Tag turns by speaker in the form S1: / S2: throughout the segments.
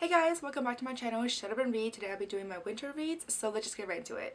S1: Hey guys, welcome back to my channel, Shut Up and Read. Today I'll be doing my winter reads, so let's just get right into it.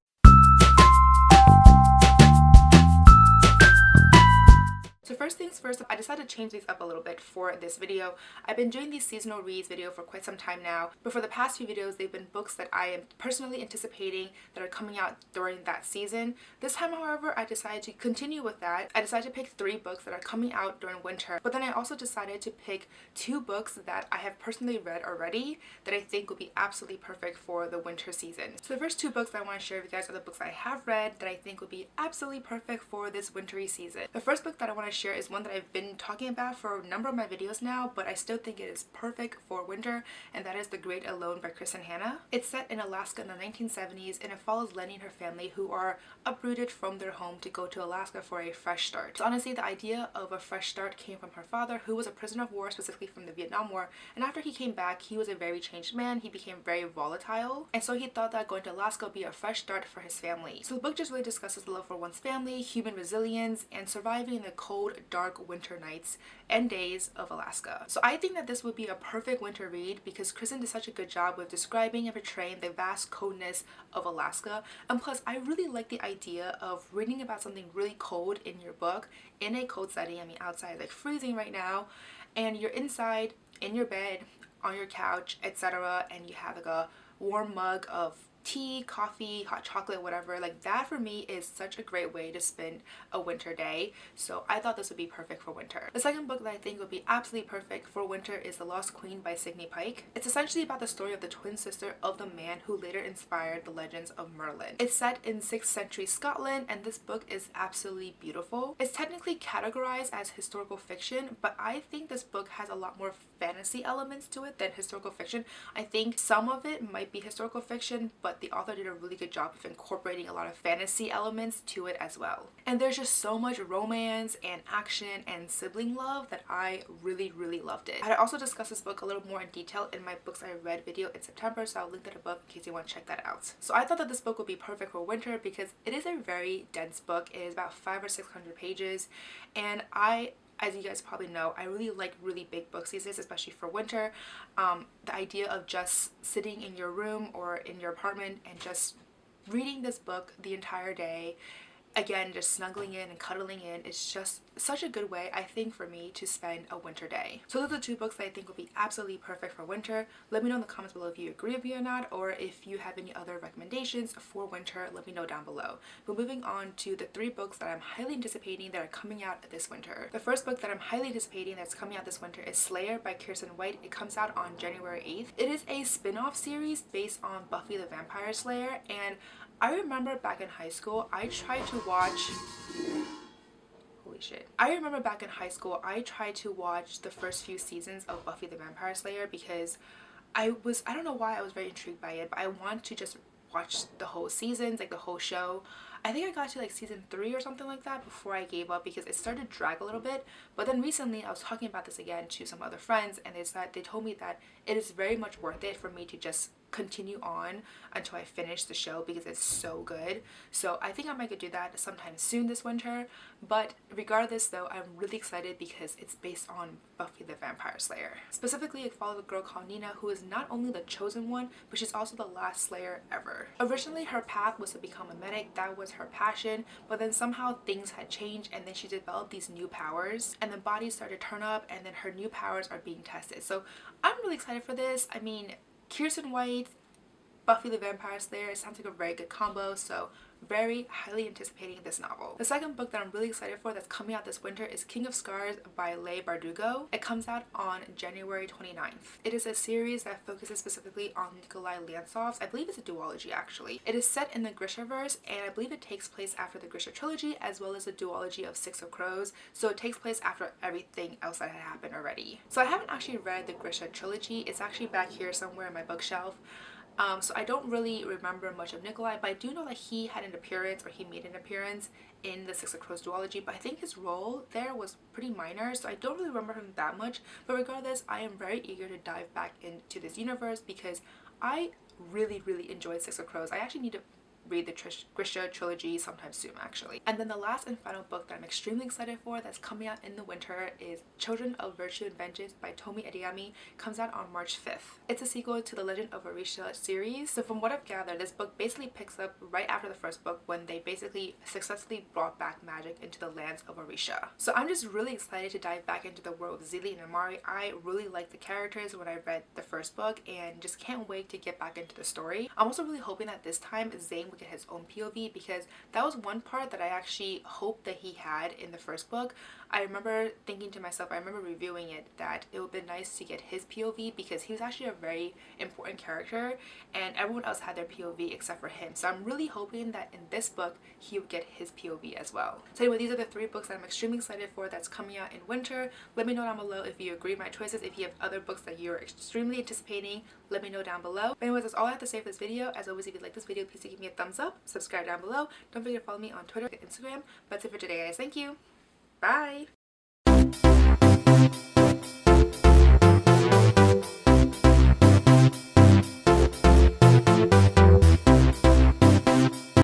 S1: So first things first, I decided to change these up a little bit for this video. I've been doing these seasonal reads video for quite some time now, but for the past few videos they've been books that I am personally anticipating that are coming out during that season. This time, however, I decided to continue with that. I decided to pick 3 books that are coming out during winter, but then I also decided to pick 2 books that I have personally read already that I think will be absolutely perfect for the winter season. So the first 2 books that I want to share with you guys are the books I have read that I think will be absolutely perfect for this wintry season. The first book that I want to share is one that I've been talking about for a number of my videos now, but I still think it is perfect for winter, and that is The Great Alone by Chris and Hannah. It's set in Alaska in the 1970s, and it follows Lenny and her family who are uprooted from their home to go to Alaska for a fresh start. So honestly, the idea of a fresh start came from her father, who was a prisoner of war, specifically from the Vietnam War, and after he came back, he was a very changed man. He became very volatile, and so he thought that going to Alaska would be a fresh start for his family. So the book just really discusses the love for one's family, human resilience, and surviving in the cold, dark winter nights and days of Alaska. So I think that this would be a perfect winter read because Kristen did such a good job with describing and portraying the vast coldness of Alaska, and plus I really like the idea of reading about something really cold in your book in a cold setting. I mean, outside is like freezing right now, and you're inside in your bed on your couch, etc., and you have like a warm mug of tea, coffee, hot chocolate, whatever. Like that for me is such a great way to spend a winter day, so I thought this would be perfect for winter. The second book that I think would be absolutely perfect for winter is The Lost Queen by Sidney Pike. It's essentially about the story of the twin sister of the man who later inspired the legends of Merlin. It's set in 6th century Scotland, and this book is absolutely beautiful. It's technically categorized as historical fiction, but I think this book has a lot more fantasy elements to it than historical fiction. I think some of it might be historical fiction, but the author did a really good job of incorporating a lot of fantasy elements to it as well. And there's just so much romance and action and sibling love that I really loved it. I also discussed this book a little more in detail in my books I read video in September, so I'll link that above in case you want to check that out. So I thought that this book would be perfect for winter because it is a very dense book. It is about 500 or 600 pages, and as you guys probably know, I really like really big books these days, especially for winter. The idea of just sitting in your room or in your apartment and just reading this book the entire day, again, just snuggling in and cuddling in, is just such a good way, I think, for me to spend a winter day. So those are the 2 books that I think will be absolutely perfect for winter. Let me know in the comments below if you agree with me or not, or if you have any other recommendations for winter, let me know down below. But moving on to the 3 books that I'm highly anticipating that are coming out this winter. The first book that I'm highly anticipating that's coming out this winter is Slayer by Kiersten White. It comes out on January 8th. It is a spin-off series based on Buffy the Vampire Slayer, and I remember back in high school, I tried to watch... Holy shit. I remember back in high school, I tried to watch the first few seasons of Buffy the Vampire Slayer because I don't know why I was very intrigued by it, but I want to just watch the whole seasons, like the whole show. I think I got to like season 3 or something like that before I gave up because it started to drag a little bit. But then recently I was talking about this again to some other friends, and they told me that it is very much worth it for me to just continue on until I finish the show because it's so good. So I think I might go do that sometime soon this winter. But regardless though, I'm really excited because it's based on Buffy the Vampire Slayer. Specifically, it follows a girl called Nina who is not only the chosen one, but she's also the last Slayer ever. Originally her path was to become a medic, that was her passion, but then somehow things had changed, and then she developed these new powers, and the bodies started to turn up, and then her new powers are being tested. So I'm really excited for this. I mean, Kiersten White, Buffy the Vampire Slayer, sounds like a very good combo, so very highly anticipating this novel. The second book that I'm really excited for that's coming out this winter is King of Scars by Leigh Bardugo. It comes out on January 29th. It is a series that focuses specifically on Nikolai Lansov's, I believe it's a duology actually. It is set in the Grishaverse, and I believe it takes place after the Grisha trilogy as well as the duology of Six of Crows, so it takes place after everything else that had happened already. So I haven't actually read the Grisha trilogy. It's actually back here somewhere in my bookshelf. So I don't really remember much of Nikolai, but I do know that he had an appearance, or he made an appearance in the Six of Crows duology, but I think his role there was pretty minor, so I don't really remember him that much. But regardless, I am very eager to dive back into this universe because I really enjoyed Six of Crows. I actually need to read the Grisha trilogy sometime soon actually. And then the last and final book that I'm extremely excited for that's coming out in the winter is Children of Virtue and Vengeance by Tomi Adeyemi. Comes out on March 5th. It's a sequel to the Legend of Orisha series. So from what I've gathered, this book basically picks up right after the first book when they basically successfully brought back magic into the lands of Orisha. So I'm just really excited to dive back into the world of Zili and Amari. I really liked the characters when I read the first book and just can't wait to get back into the story. I'm also really hoping that this time Zane would get his own POV, because that was one part that I actually hoped that he had in the first book. I remember thinking to myself, I remember reviewing it, that it would be nice to get his POV because he was actually a very important character and everyone else had their POV except for him. So I'm really hoping that in this book he would get his POV as well. So anyway, these are the 3 books that I'm extremely excited for that's coming out in winter. Let me know down below if you agree with my choices. If you have other books that you're extremely anticipating, let me know down below. But anyways, that's all I have to say for this video. As always, if you like this video, please do give me a thumbs up, subscribe down below. Don't forget to follow me on Twitter and Instagram. That's it for today, guys. Thank you. Bye.